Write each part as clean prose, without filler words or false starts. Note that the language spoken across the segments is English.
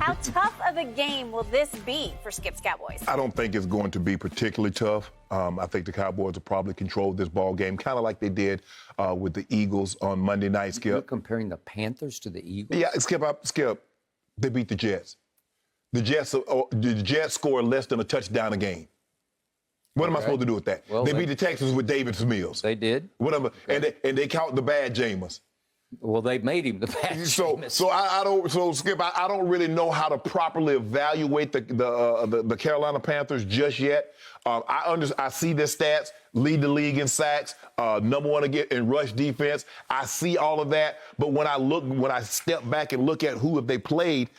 How tough of a game will this be for Skip's Cowboys? I don't think it's going to be particularly tough. I think the Cowboys will probably control this ball game, kind of like they did with the Eagles on Monday night, Skip. You're comparing the Panthers to the Eagles? Yeah, Skip, they beat the Jets. The Jets scored less than a touchdown a game. What am I supposed to do with that? Well, they beat the Texans with Davis Mills. They did. And they count the bad Jameis. Well, they made him the bad Jameis. Skip, I don't really know how to properly evaluate the Carolina Panthers just yet. I see their stats, lead the league in sacks, number one again in rush defense. I see all of that, but when I step back and look at who have they played,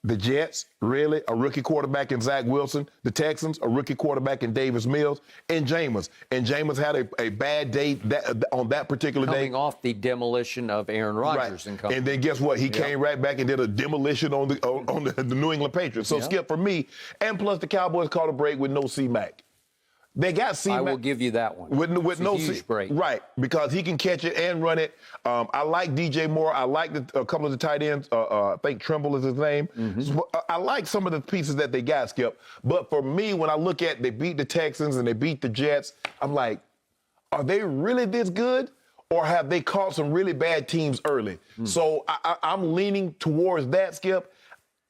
the Jets, really, a rookie quarterback in Zach Wilson. The Texans, a rookie quarterback in Davis Mills, and Jameis. And Jameis had a bad day on that particular day. Coming off the demolition of Aaron Rodgers. Right. And then guess what? He came right back and did a demolition on the New England Patriots. So, Skip, for me, and plus the Cowboys caught a break with no C-Mac. They got C-Mac. I will give you that one. With no huge break. Right, because he can catch it and run it. I like DJ Moore. I like a couple of the tight ends. I think Trimble is his name. Mm-hmm. So, I like some of the pieces that they got, Skip. But for me, when I look at they beat the Texans and they beat the Jets, I'm like, are they really this good? Or have they caught some really bad teams early? So I'm leaning towards that, Skip.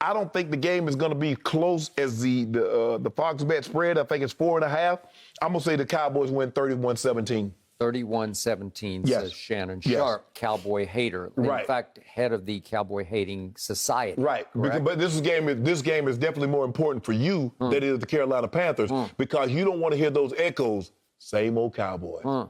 I don't think the game is going to be close as the Fox bet spread. I think it's 4.5. I'm going to say the Cowboys win 31-17. 31-17, says Shannon Sharpe, Cowboy hater. In fact, head of the Cowboy hating society. Right. But this game is definitely more important for you than it is the Carolina Panthers because you don't want to hear those echoes. Same old Cowboy.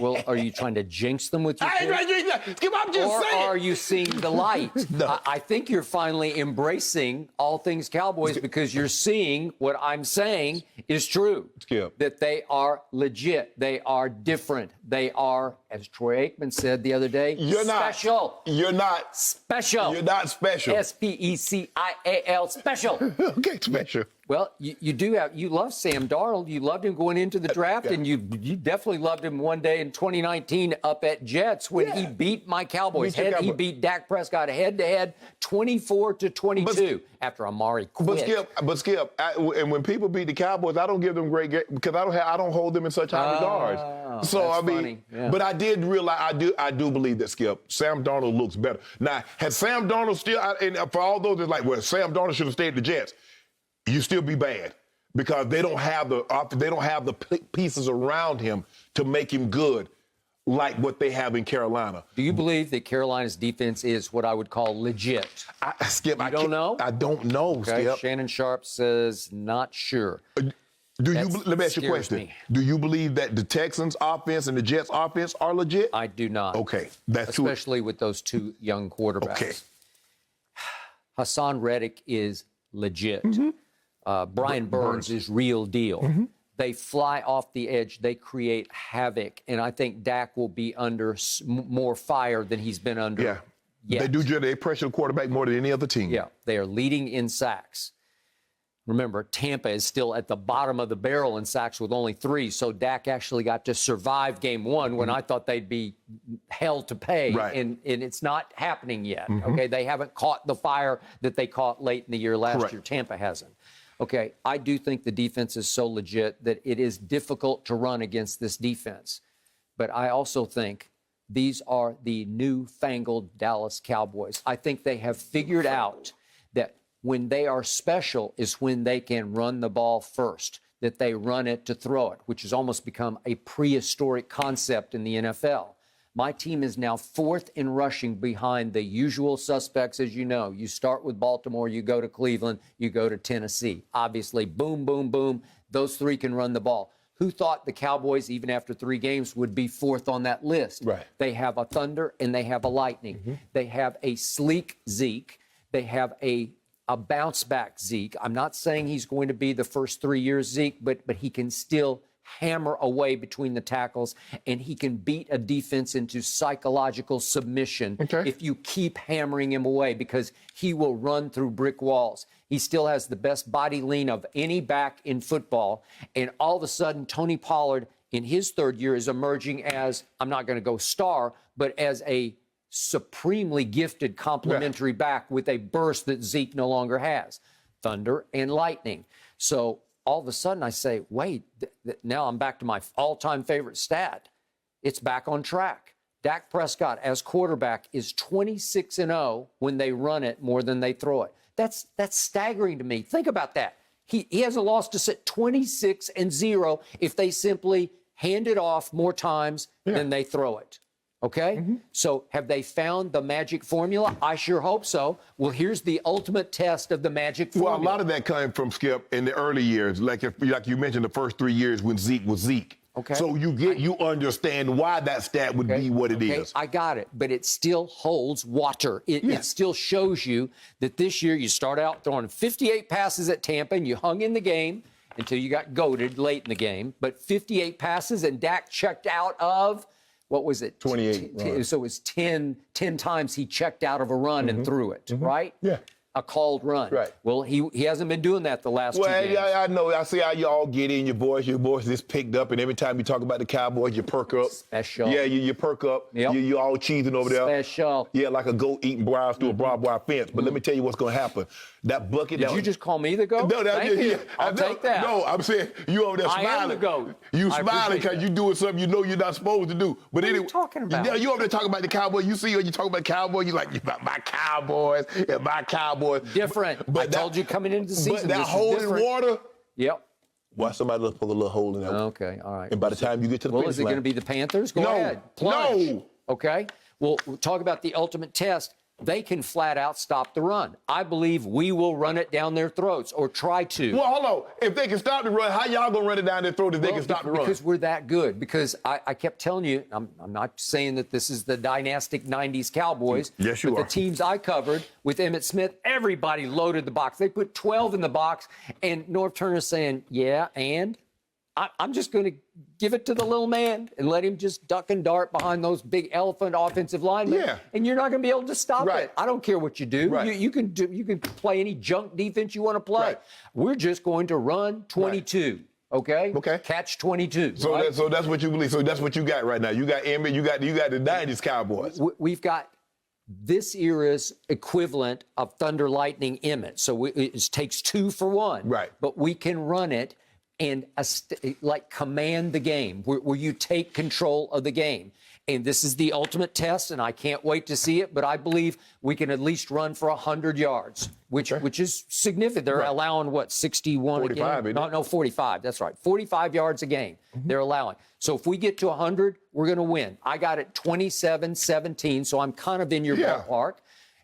Well, are you trying to jinx them with your I'm just saying. Or are you seeing the light? No. I think you're finally embracing all things Cowboys because you're seeing what I'm saying is true. Skip. That they are legit. They are different. They are, as Troy Aikman said the other day, special. You're not special. You're not special. S-P-E-C-I-A-L, special. Okay, special. Well, you love Sam Darnold. You loved him going into the draft, and you definitely loved him one day in 2019 up at Jets when he beat my Cowboys. He beat Dak Prescott head-to-head 24-22 after Amari quit. But Skip, and when people beat the Cowboys, I don't give them great because I don't hold them in such high regards. So I mean, but I did realize I do believe that Skip, Sam Darnold looks better. Now, had Sam Darnold still, and for all those that like, well, Sam Darnold should have stayed at the Jets. You still be bad because they don't have the pieces around him to make him good like what they have in Carolina. Do you believe that Carolina's defense is what I would call legit? Skip, I don't know. I don't know. Okay. Skip. Shannon Sharpe says not sure. Let me ask you a question. Do you believe that the Texans' offense and the Jets' offense are legit? I do not. Okay, that's especially with those two young quarterbacks. Okay. Hassan Reddick is legit. Brian Burns is real deal. They fly off the edge. They create havoc. And I think Dak will be under more fire than he's been under yet. They pressure the quarterback more than any other team. Yeah, they are leading in sacks. Remember, Tampa is still at the bottom of the barrel in sacks with only 3. So Dak actually got to survive game 1 when I thought they'd be hell to pay. Right. And it's not happening yet. Okay, they haven't caught the fire that they caught late in the year last year. Tampa hasn't. Okay, I do think the defense is so legit that it is difficult to run against this defense. But I also think these are the newfangled Dallas Cowboys. I think they have figured out that when they are special is when they can run the ball first, that they run it to throw it, which has almost become a prehistoric concept in the NFL. My team is now 4th in rushing behind the usual suspects, as you know. You start with Baltimore, you go to Cleveland, you go to Tennessee. Obviously, boom, boom, boom, those 3 can run the ball. Who thought the Cowboys, even after 3 games, would be 4th on that list? Right. They have a Thunder and they have a Lightning. They have a sleek Zeke. They have a bounce-back Zeke. I'm not saying he's going to be the first 3 years Zeke, but he can still hammer away between the tackles, and he can beat a defense into psychological submission if you keep hammering him away because he will run through brick walls. He still has the best body lean of any back in football, and all of a sudden, Tony Pollard in his 3rd year is emerging as, I'm not going to go star, but as a supremely gifted complementary back with a burst that Zeke no longer has. Thunder and lightning. So all of a sudden I say, wait, now I'm back to my all-time favorite stat. It's back on track. Dak Prescott as quarterback is 26-0 when they run it more than they throw it. That's staggering to me. Think about that. He has a loss to sit 26-0 if they simply hand it off more times than they throw it. Okay? So have they found the magic formula? I sure hope so. Well, here's the ultimate test of the magic formula. Well, a lot of that came from Skip in the early years, like you mentioned, the first 3 years when Zeke was Zeke. Okay. So you understand why that stat would be what it is. I got it, but it still holds water. It still shows you that this year you start out throwing 58 passes at Tampa and you hung in the game until you got goated late in the game. But 58 passes and Dak checked out of, what was it? 28. So it was 10 times he checked out of a run and threw it, right? Yeah. A called run. Right. Well, he hasn't been doing that the last 2 games. Well, I know. I see how you all get in your voice. Your voice is picked up, and every time you talk about the Cowboys, you perk up. Special. Yeah, you perk up. Yep. You all cheesing over there. Special. Yeah, like a goat eating browse through a barbed wire fence. But let me tell you what's going to happen. That bucket. Did you just call me the goat? No, Thank you. I'll take that. No, I'm saying you over there smiling. I am the goat. You I smiling appreciate because you doing something you know you're not supposed to do. But What are you talking about? You over there talking about the Cowboys. You see when you talk about the Cowboys, you like, my Cowboys, yeah, my Cowboys. Different. But I told you coming into the season. But that hole in water. Yep. Watch somebody poke a little hole in that. Okay, all right. And by the time you get to the well, finish is it line, going to be the Panthers? Go No. ahead. Plunge. No. Okay. Well, we'll talk about the ultimate test. They can flat out stop the run. I believe we will run it down their throats or try to. Well, hold on. If they can stop the run, how y'all gonna run it down their throat if they can stop the run? Because we're that good. Because I kept telling you, I'm not saying that this is the dynastic 90s Cowboys. Yes, you but are. the teams I covered with Emmitt Smith, everybody loaded the box. They put 12 in the box, and Norv Turner's saying, yeah, and I'm just going to give it to the little man and let him just duck and dart behind those big elephant offensive linemen. Yeah. And you're not going to be able to stop Right. it. I don't care what you do. Right. You can play any junk defense you want to play. Right. We're just going to run 22. Okay. Okay. Catch 22. So, right? so that's what you believe. So that's what you got right now. You got Emmitt. You got the 90s Cowboys. We've got this era's equivalent of Thunder Lightning Emmitt. So it takes 2 for 1. Right. But we can run it and command the game, where you take control of the game. And this is the ultimate test, and I can't wait to see it. But I believe we can at least run for 100 yards, which is significant. They're allowing, 61 45, a game? No, 45. That's right. 45 yards a game they're allowing. So if we get to 100, we're going to win. I got it 27-17, so I'm kind of in your ballpark.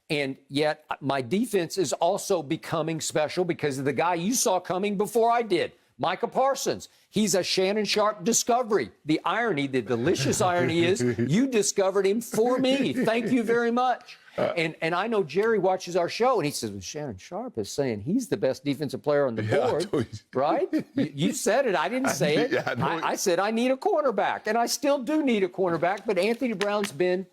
And yet my defense is also becoming special because of the guy you saw coming before I did. Micah Parsons, he's a Shannon Sharpe discovery. The irony, the delicious irony is you discovered him for me. Thank you very much. And I know Jerry watches our show, and he says, well, Shannon Sharpe is saying he's the best defensive player on the board, right? You said it. I didn't say it. I said I need a cornerback, and I still do need a cornerback, but Anthony Brown's been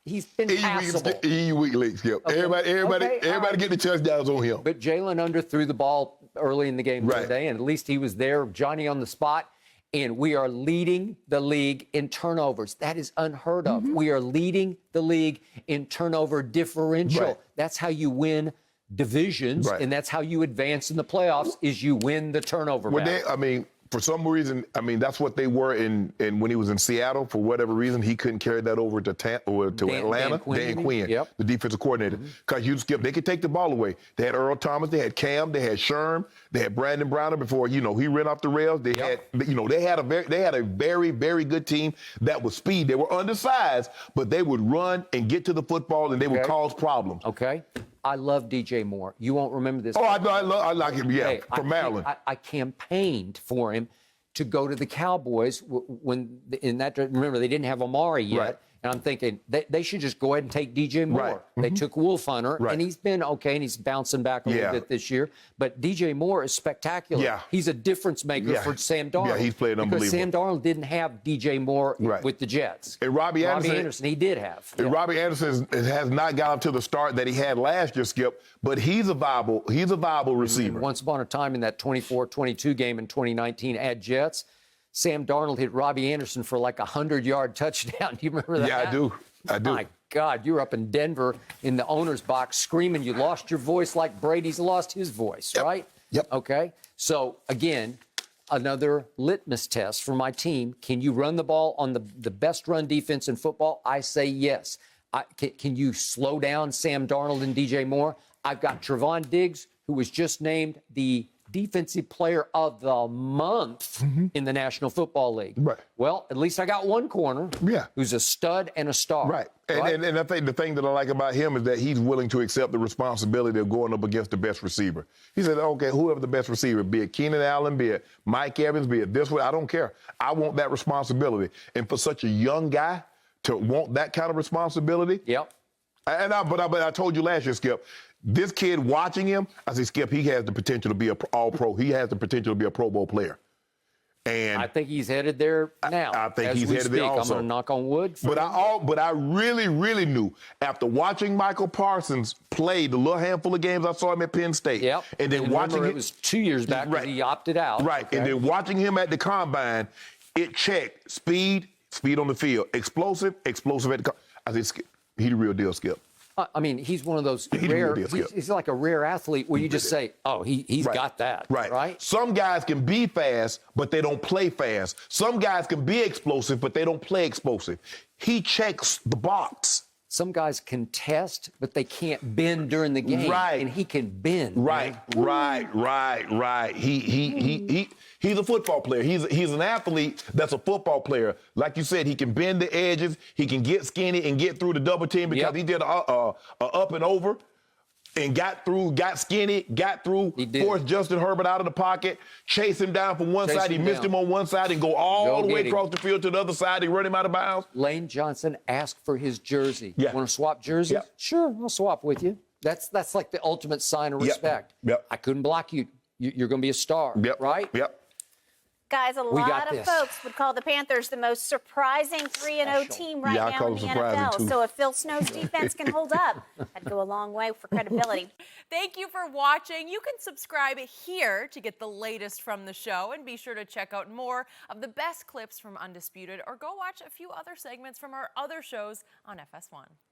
passable. Weak links, Skip. Okay. Everybody get the touchdowns on him. But Jalen underthrew the ball early in the game today, and at least he was there, Johnny on the spot. And we are leading the league in turnovers. That is unheard of. We are leading the league in turnover differential. Right. That's how you win divisions, and that's how you advance in the playoffs, is you win the turnover battle. For some reason, that's what they were in when he was in Seattle. For whatever reason, he couldn't carry that over to Atlanta. Dan Quinn, the defensive coordinator. Because they could take the ball away. They had Earl Thomas, they had Cam, they had Sherm, they had Brandon Browner before he ran off the rails. They had a very, very good team that was speed. They were undersized, but they would run and get to the football, and they would cause problems. Okay. I love DJ Moore. You won't remember this. Oh, I like him, from Maryland. I campaigned for him to go to the Cowboys remember, they didn't have Amari yet. Right. And I'm thinking they should just go ahead and take DJ Moore. Right. They took Wolf Hunter, and he's been okay, and he's bouncing back a little bit this year. But DJ Moore is spectacular. Yeah. He's a difference maker for Sam Darnold. Yeah, he's played unbelievable. Because Sam Darnold didn't have DJ Moore with the Jets. And Robbie Anderson, he did have. And Robbie Anderson has not got up to the start that he had last year, Skip, but he's a viable receiver. Once upon a time in that 24-22 game in 2019 at Jets, Sam Darnold hit Robbie Anderson for like a 100-yard touchdown. Do you remember that? Yeah, I do. My God, you were up in Denver in the owner's box screaming. You lost your voice like Brady's lost his voice, right? Yep. Okay. So, again, another litmus test for my team. Can you run the ball on the best run defense in football? I say yes. Can you slow down Sam Darnold and DJ Moore? I've got Trevon Diggs, who was just named the Defensive Player of the Month in the National Football League. Right. Well, at least I got one corner who's a stud and a star. Right. And I think the thing that I like about him is that he's willing to accept the responsibility of going up against the best receiver. He said, okay, whoever the best receiver, be it Keenan Allen, be it Mike Evans, be it this way, I don't care. I want that responsibility. And for such a young guy to want that kind of responsibility. Yep. But I told you last year, Skip, this kid watching him, I say, Skip, he has the potential to be an all-pro. He has the potential to be a Pro Bowl player. And I think he's headed there now. I think he's headed there also. I'm going to knock on wood. But I really, really knew after watching Michael Parsons play the little handful of games I saw him at Penn State. Yep. And then watching it was 2 years back when he opted out. Right. Okay. And then watching him at the combine, it checked speed on the field, explosive at the I said, Skip, he the real deal, Skip. I mean, he's one of those rare. He's like a rare athlete where you just say, "Oh, he's got that." Right. Some guys can be fast, but they don't play fast. Some guys can be explosive, but they don't play explosive. He checks the box. Some guys can test, but they can't bend during the game. Right. And he can bend. Right. He's a football player. He's an athlete that's a football player. Like you said, he can bend the edges. He can get skinny and get through the double team because he did a up and over and got through, got skinny, got through, forced Justin Herbert out of the pocket, chase him down from one side. He missed him on one side and go all the way across the field to the other side and run him out of bounds. Lane Johnson asked for his jersey. Yeah. Want to swap jerseys? Yeah. Sure, I'll swap with you. That's like the ultimate sign of respect. Yep. I couldn't block you. You're going to be a star, right? Yep. Guys, a lot of folks would call the Panthers the most surprising 3-0 team right now in the NFL. So if Phil Snow's defense can hold up, that'd go a long way for credibility. Thank you for watching. You can subscribe here to get the latest from the show, and be sure to check out more of the best clips from Undisputed, or go watch a few other segments from our other shows on FS1.